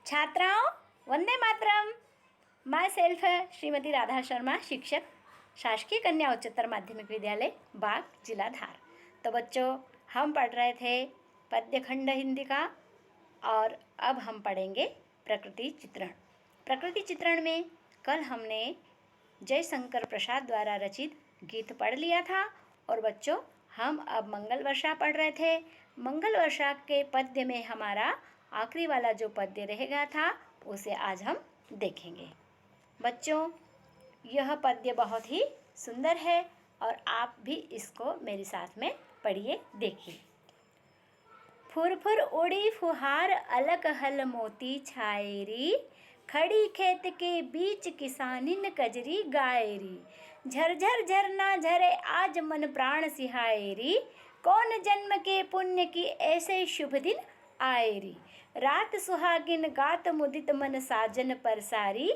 छात्राओं, Vande Mataram. My self है श्रीमती राधा शर्मा, शिक्षक, शासकीय कन्या उच्चतर माध्यमिक विद्यालय बाग, जिला धार। तो बच्चों, हम पढ़ रहे थे पद्य खंड हिंदी का और अब हम पढ़ेंगे प्रकृति चित्रण। प्रकृति चित्रण में कल हमने जयशंकर प्रसाद द्वारा रचित गीत पढ़ लिया था और बच्चों हम अब मंगल वर्षा पढ़ रहे थे। मंगल वर्षा के पद्य में हमारा आखिरी वाला जो पद्य रह गया था उसे आज हम देखेंगे। बच्चों, यह पद्य बहुत ही सुंदर है और आप भी इसको मेरे साथ में पढ़िए, देखिए। फुरफुर उड़ी फुहार अलग हल मोती छाएरी, खड़ी खेत के बीच किसानिन कजरी गायरी, झरझर झरना झरे आज मन प्राण सिहाएरी, कौन जन्म के पुण्य की ऐसे शुभ दिन आएरी, रात सुहागिन गात मुदित मन साजन परसारी,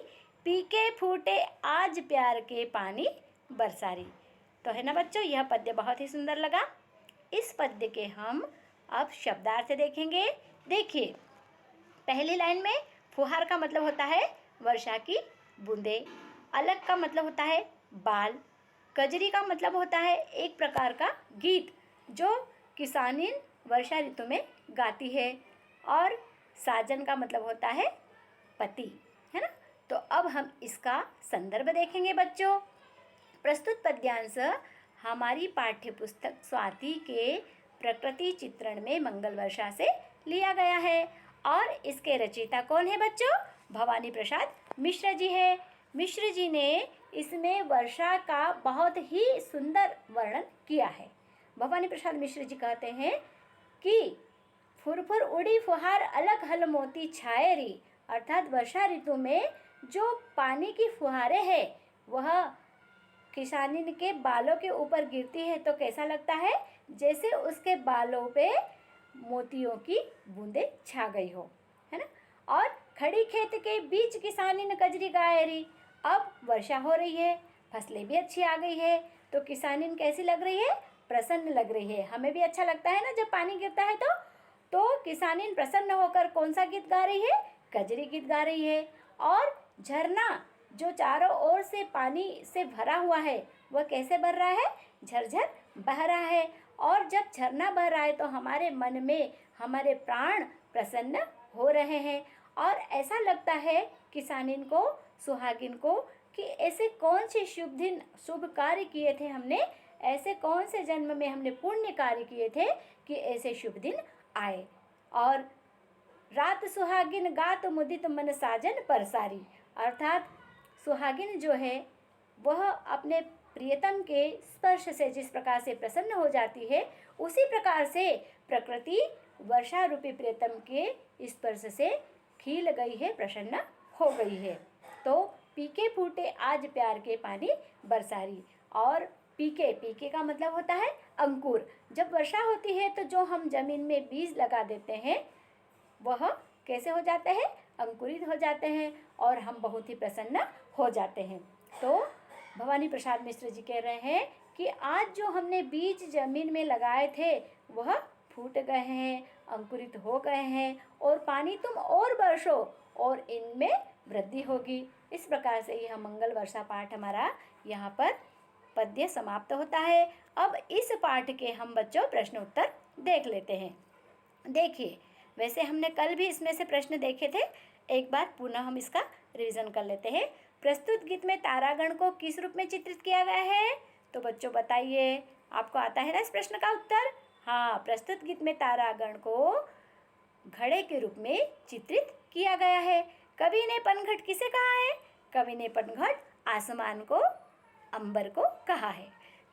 पीके फूटे आज प्यार के पानी बरसारी। तो है ना बच्चों, यह पद्य बहुत ही सुंदर लगा। इस पद्य के हम अब शब्दार्थ देखेंगे। देखिए, पहली लाइन में फुहार का मतलब होता है वर्षा की बूंदे, अलग का मतलब होता है बाल, कजरी का मतलब होता है एक प्रकार का गीत जो किसानिन वर्षा ऋतु में गाती है, और साजन का मतलब होता है पति, है ना। तो अब हम इसका संदर्भ देखेंगे बच्चों। प्रस्तुत पद्यांश हमारी पाठ्य पुस्तक स्वाति के प्रकृति चित्रण में मंगल वर्षा से लिया गया है और इसके रचयिता कौन है बच्चों? भवानी प्रसाद मिश्र जी है। मिश्र जी ने इसमें वर्षा का बहुत ही सुंदर वर्णन किया है। भवानी प्रसाद मिश्र जी कहते हैं कि फुरफुर उड़ी फुहार अलग हल मोती छाएरी, अर्थात वर्षा ऋतु में जो पानी की फुहारें हैं वह किसानिन के बालों के ऊपर गिरती है तो कैसा लगता है, जैसे उसके बालों पे मोतियों की बूंदें छा गई हो, है ना। और खड़ी खेत के बीच किसानिन कजरी गायरी, अब वर्षा हो रही है, फसलें भी अच्छी आ गई है तो किसानिन कैसी लग रही है? प्रसन्न लग रही है। हमें भी अच्छा लगता है ना जब पानी गिरता है तो किसानिन प्रसन्न होकर कौन सा गीत गा रही है? कजरी गीत गा रही है। और झरना जो चारों ओर से पानी से भरा हुआ है वह कैसे बह रहा है? झरझर बह रहा है। और जब झरना बह रहा है तो हमारे मन में हमारे प्राण प्रसन्न हो रहे हैं और ऐसा लगता है किसानिन को, सुहागिन को, कि ऐसे कौन से शुभ दिन शुभ कार्य किए थे हमने, ऐसे कौन से जन्म में हमने पुण्य कार्य किए थे कि ऐसे शुभ दिन आए। और रात सुहागिन गात मुदित मन साजन परसारी, अर्थात सुहागिन जो है वह अपने प्रियतम के स्पर्श से जिस प्रकार से प्रसन्न हो जाती है उसी प्रकार से प्रकृति वर्षा रूपी प्रियतम के स्पर्श से खिल गई है, प्रसन्न हो गई है। तो पीके फूटे आज प्यार के पानी बरसारी, और पीके, पीके का मतलब होता है अंकुर। जब वर्षा होती है तो जो हम जमीन में बीज लगा देते हैं वह कैसे हो जाते हैं? अंकुरित हो जाते हैं और हम बहुत ही प्रसन्न हो जाते हैं। तो भवानी प्रसाद मिश्र जी कह रहे हैं कि आज जो हमने बीज जमीन में लगाए थे वह फूट गए हैं, अंकुरित हो गए हैं और पानी तुम और बरसो और इनमें वृद्धि होगी। इस प्रकार से यह मंगल वर्षा पाठ हमारा यहाँ पर पद्य समाप्त होता है। अब इस पाठ के हम बच्चों प्रश्न उत्तर देख लेते हैं। देखिए, वैसे हमने कल भी इसमें से प्रश्न देखे थे, एक बार पुनः हम इसका रिवीजन कर लेते हैं। प्रस्तुत गीत में तारागण को किस रूप में चित्रित किया गया है? तो बच्चों बताइए, आपको आता है ना इस प्रश्न का उत्तर? हाँ, प्रस्तुत गीत में तारागण को घड़े के रूप में चित्रित किया गया है। कवि ने पनघट किसे कहा है? कवि ने पनघट आसमान को, अंबर को कहा है।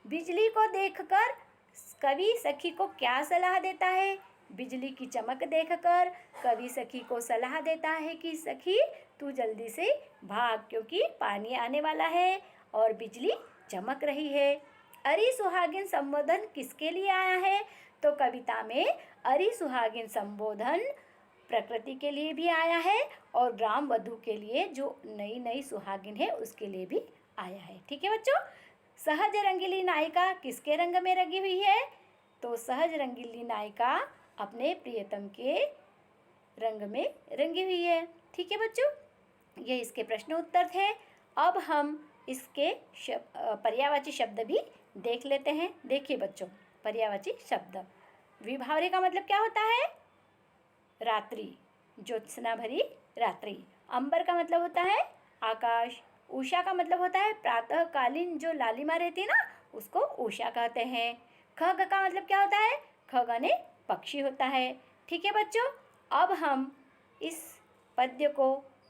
बिजली को देखकर कवि सखी को क्या सलाह देता है? बिजली की चमक देखकर कवि सखी को सलाह देता है कि सखी तू जल्दी से भाग क्योंकि पानी आने वाला है और बिजली चमक रही है। अरि सुहागिन संबोधन किसके लिए आया है? तो कविता में अरि सुहागिन संबोधन प्रकृति के लिए भी आया है और ग्राम वधू के लिए जो नई नई सुहागिन है उसके लिए भी आया है। ठीक है बच्चों। सहज रंगीली नायिका किसके रंग में रंगी हुई है? तो सहज रंगीली नायिका अपने प्रियतम के रंग में रंगी हुई है। ठीक है बच्चों, ये इसके प्रश्न उत्तर थे। अब हम इसके पर्यायवाची शब्द भी देख लेते हैं। देखिए बच्चों, पर्यायवाची शब्द, विभावरी का मतलब क्या होता है? रात्रि, ज्योत्सना भरी रात्रि। अंबर का मतलब होता है आकाश। उषा का मतलब होता है प्रातःकालीन जो लालिमा रहती है ना, उसको उषा कहते हैं। खग का मतलब क्या होता है? खग यानी पक्षी होता है। ठीक है बच्चों, अब हम इस पद्य को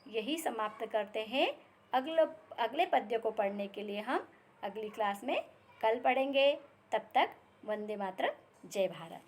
यही समाप्त करते हैं। अगले पद्य को पढ़ने के लिए हम अगली क्लास में कल पढ़ेंगे। तब तक वंदे मातरम, जय भारत।